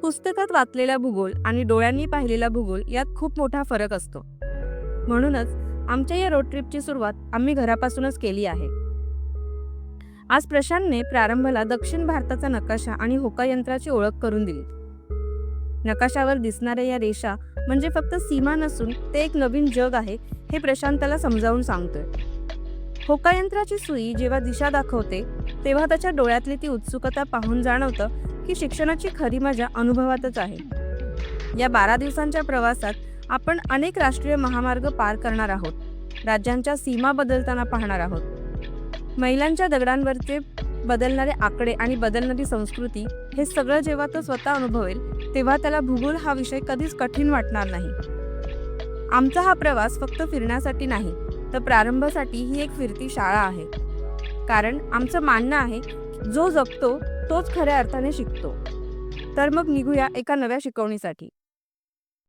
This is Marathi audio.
पुस्तकात वाचलेला भूगोल आणि डोळ्यांनी पाहिलेला भूगोल यात खूप मोठा फरक असतो. म्हणूनच आमच्या या रोड ट्रिपची सुरुवात आम्ही घरापासूनच केली आहे. आज प्रशांतने प्रारंभाला दक्षिण भारताचा नकाशा आणि होकायंत्राची ओळख करून दिली. नकाशावर दिसणाऱ्या या रेषा म्हणजे फक्त सीमा नसून ते एक नवीन जग आहे हे प्रशांतला समजावून सांगतोय. होकायंत्राची सुई जेव्हा दिशा दाखवते तेव्हा त्याच्या डोळ्यातली ती उत्सुकता पाहून जाणवतं की शिक्षणाची खरी मजा अनुभवातच आहे. या 12 दिवसांच्या प्रवासात आपण अनेक राष्ट्रीय महामार्ग पार करणार आहोत, राज्यांच्या सीमा बदलताना पाहणार आहोत. मैलांच्या दगडांवरचे बदलणारे आकडे आणि बदलणारी संस्कृती हे सगळं जेव्हा तो स्वतः अनुभवेल तेव्हा त्याला भूगोल हा विषय कधीच कठीण वाटणार नाही. आमचा हा प्रवास फक्त फिरण्यासाठी नाही तर प्रारंभासाठी ही एक फिरती शाळा आहे. कारण आमचं मानणं आहे जो जगतो तोच खऱ्या अर्थाने शिकतो. तर मग निघूया एका नव्या शिकवणीसाठी.